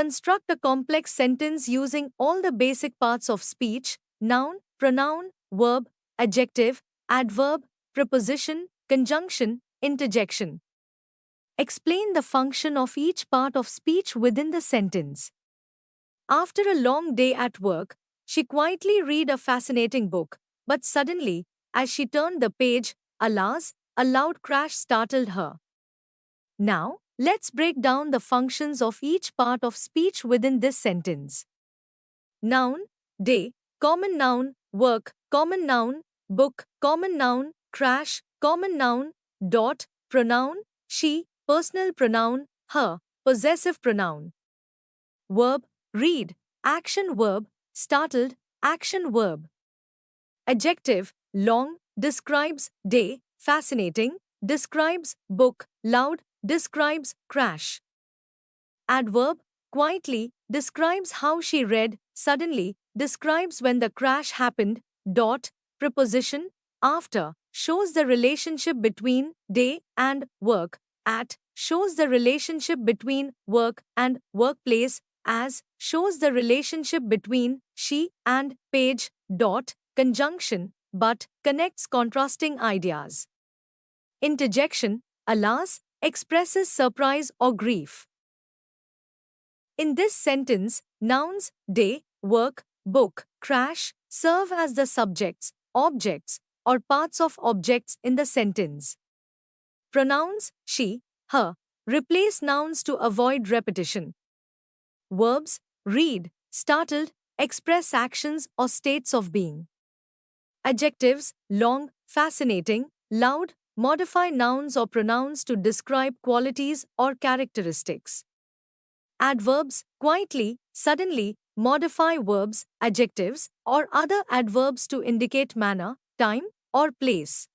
Construct a complex sentence using all the basic parts of speech: noun, pronoun, verb, adjective, adverb, preposition, conjunction, interjection. Explain the function of each part of speech within the sentence. After a long day at work, she quietly read a fascinating book, but suddenly, as she turned the page, alas, a loud crash startled her. Now, let's break down the functions of each part of speech within this sentence. Noun, day, common noun, work, common noun, book, common noun, crash, common noun, dot, pronoun, she, personal pronoun, her, possessive pronoun. Verb, read, action verb, startled, action verb. Adjective, long, describes, day, fascinating, describes, book, loud, describes, crash. Adverb, quietly, describes how she read, suddenly, describes when the crash happened, dot, preposition, after, shows the relationship between day and work, at, shows the relationship between work and workplace, as, shows the relationship between she and page, dot, conjunction, but, connects contrasting ideas. Interjection, alas, expresses surprise or grief. In this sentence, nouns, day, work, book, crash, serve as the subjects, objects, or parts of objects in the sentence. Pronouns, she, her, replace nouns to avoid repetition. Verbs, read, startled, express actions or states of being. Adjectives, long, fascinating, loud, modify nouns or pronouns to describe qualities or characteristics. Adverbs, quietly, suddenly, modify verbs, adjectives, or other adverbs to indicate manner, time, or place.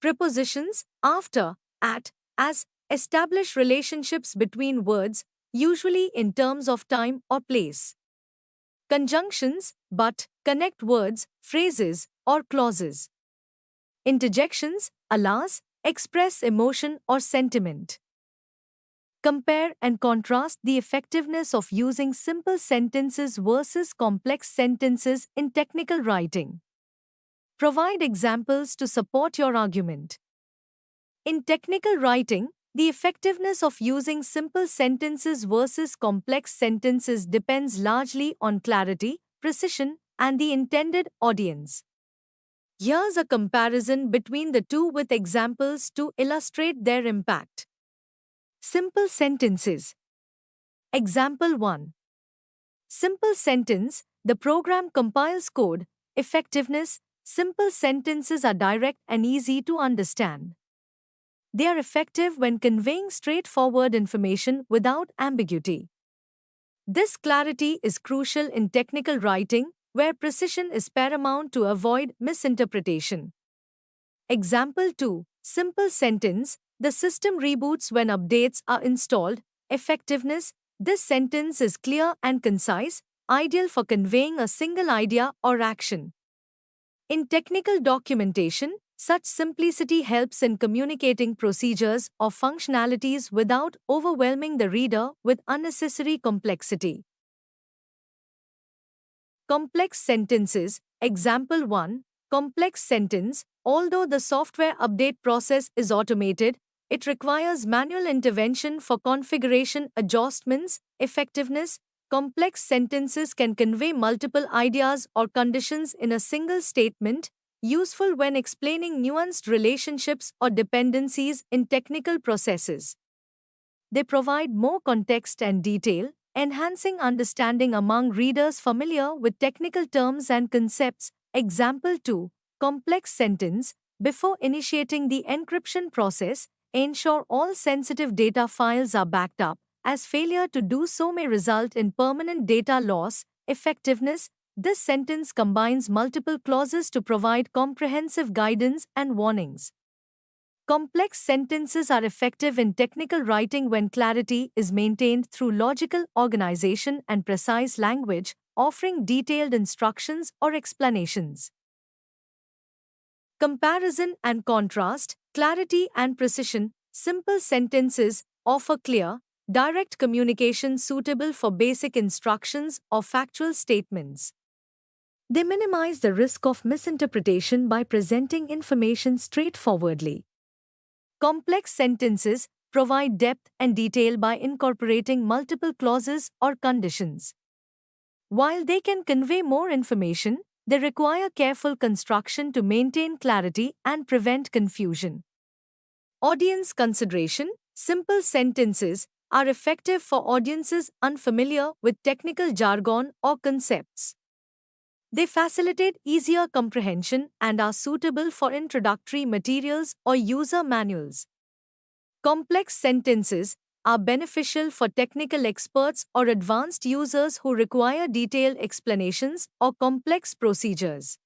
Prepositions, after, at, as, establish relationships between words, usually in terms of time or place. Conjunctions, but, connect words, phrases, or clauses. Interjections, alas, express emotion or sentiment. Compare and contrast the effectiveness of using simple sentences versus complex sentences in technical writing. Provide examples to support your argument. In technical writing, the effectiveness of using simple sentences versus complex sentences depends largely on clarity, precision, and the intended audience. Here's a comparison between the two with examples to illustrate their impact. Simple sentences. Example 1. Simple sentence, the program compiles code. Effectiveness, simple sentences are direct and easy to understand. They are effective when conveying straightforward information without ambiguity. This clarity is crucial in technical writing, where precision is paramount to avoid misinterpretation. Example 2. Simple sentence, the system reboots when updates are installed. Effectiveness, this sentence is clear and concise, ideal for conveying a single idea or action. In technical documentation, such simplicity helps in communicating procedures or functionalities without overwhelming the reader with unnecessary complexity. Complex sentences. Example 1. Complex sentence. Although the software update process is automated, it requires manual intervention for configuration adjustments. Effectiveness. Complex sentences can convey multiple ideas or conditions in a single statement, useful when explaining nuanced relationships or dependencies in technical processes. They provide more context and detail, enhancing understanding among readers familiar with technical terms and concepts. Example 2. Complex sentence. Before initiating the encryption process, ensure all sensitive data files are backed up, as failure to do so may result in permanent data loss. Effectiveness. This sentence combines multiple clauses to provide comprehensive guidance and warnings. Complex sentences are effective in technical writing when clarity is maintained through logical organization and precise language, offering detailed instructions or explanations. Comparison and contrast, clarity and precision. Simple sentences offer clear, direct communication suitable for basic instructions or factual statements. They minimize the risk of misinterpretation by presenting information straightforwardly. Complex sentences provide depth and detail by incorporating multiple clauses or conditions. While they can convey more information, they require careful construction to maintain clarity and prevent confusion. Audience consideration: simple sentences are effective for audiences unfamiliar with technical jargon or concepts. They facilitate easier comprehension and are suitable for introductory materials or user manuals. Complex sentences are beneficial for technical experts or advanced users who require detailed explanations or complex procedures.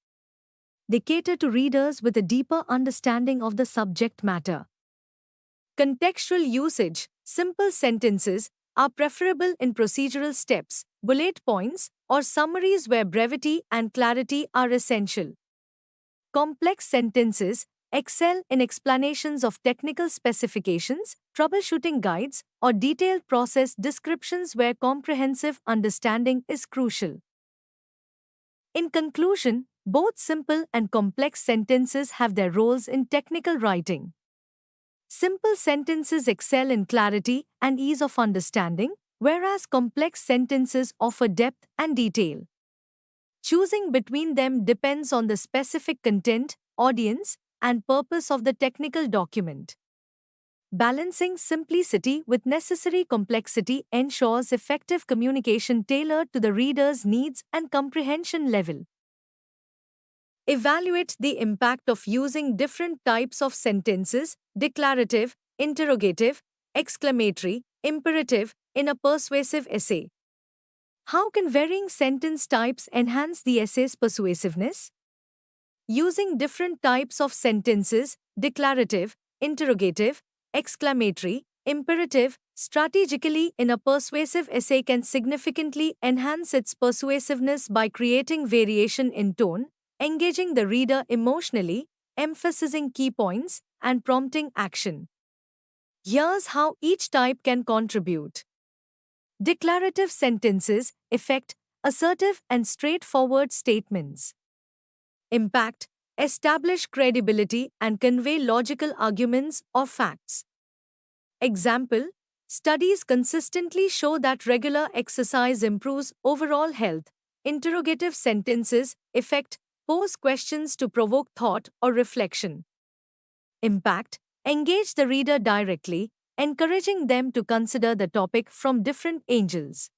They cater to readers with a deeper understanding of the subject matter. Contextual usage: simple sentences are preferable in procedural steps, bullet points, or summaries where brevity and clarity are essential. Complex sentences excel in explanations of technical specifications, troubleshooting guides, or detailed process descriptions where comprehensive understanding is crucial. In conclusion, both simple and complex sentences have their roles in technical writing. Simple sentences excel in clarity and ease of understanding, whereas complex sentences offer depth and detail. Choosing between them depends on the specific content, audience, and purpose of the technical document. Balancing simplicity with necessary complexity ensures effective communication tailored to the reader's needs and comprehension level. Evaluate the impact of using different types of sentences: declarative, interrogative, exclamatory, imperative, in a persuasive essay. How can varying sentence types enhance the essay's persuasiveness? Using different types of sentences: declarative, interrogative, exclamatory, imperative, strategically in a persuasive essay can significantly enhance its persuasiveness by creating variation in tone, engaging the reader emotionally, emphasizing key points, and prompting action. Here's how each type can contribute. Declarative sentences: effect, assertive and straightforward statements. Impact, establish credibility and convey logical arguments or facts. Example: studies consistently show that regular exercise improves overall health. Interrogative sentences: effect, pose questions to provoke thought or reflection. Impact, engage the reader directly, encouraging them to consider the topic from different angles.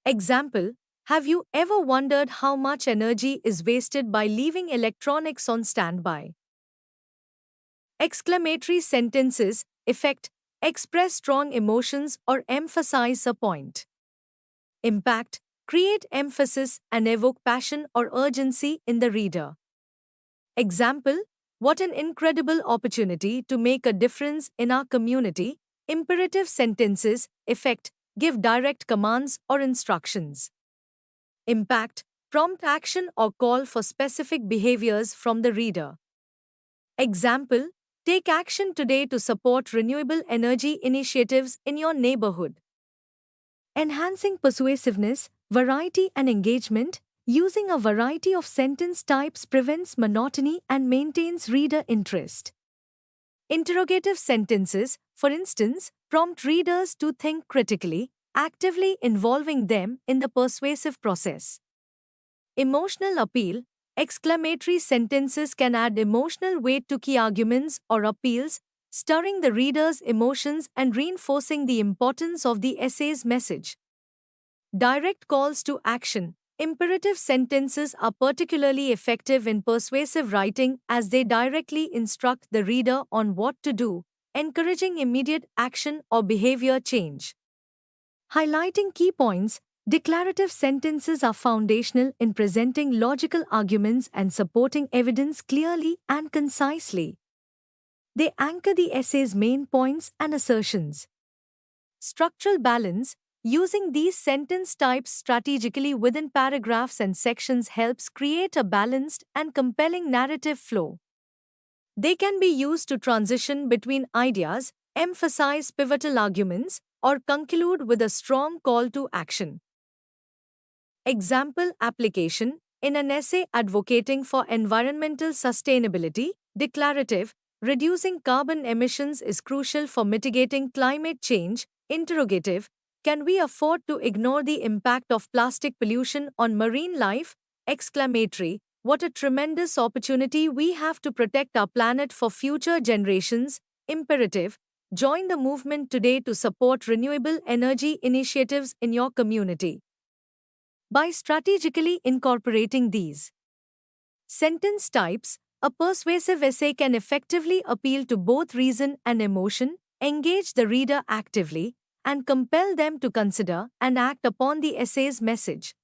Example: have you ever wondered how much energy is wasted by leaving electronics on standby? Exclamatory sentences: effect, express strong emotions or emphasize a point. Impact, create emphasis and evoke passion or urgency in the reader. Example: what an incredible opportunity to make a difference in our community. Imperative sentences: effect, give direct commands or instructions. Impact, prompt action or call for specific behaviors from the reader. Example: take action today to support renewable energy initiatives in your neighborhood. Enhancing persuasiveness, variety and engagement: using a variety of sentence types prevents monotony and maintains reader interest. Interrogative sentences, for instance, prompt readers to think critically, actively involving them in the persuasive process. Emotional appeal: exclamatory sentences can add emotional weight to key arguments or appeals, stirring the reader's emotions and reinforcing the importance of the essay's message. Direct calls to action: imperative sentences are particularly effective in persuasive writing as they directly instruct the reader on what to do, encouraging immediate action or behavior change. Highlighting key points: declarative sentences are foundational in presenting logical arguments and supporting evidence clearly and concisely. They anchor the essay's main points and assertions. Structural balance: using these sentence types strategically within paragraphs and sections helps create a balanced and compelling narrative flow. They can be used to transition between ideas, emphasize pivotal arguments, or conclude with a strong call to action. Example application: in an essay advocating for environmental sustainability, declarative, reducing carbon emissions is crucial for mitigating climate change. Interrogative, can we afford to ignore the impact of plastic pollution on marine life? Exclamatory, what a tremendous opportunity we have to protect our planet for future generations. Imperative, join the movement today to support renewable energy initiatives in your community. By strategically incorporating these sentence types, a persuasive essay can effectively appeal to both reason and emotion, engage the reader actively, and compel them to consider and act upon the essay's message.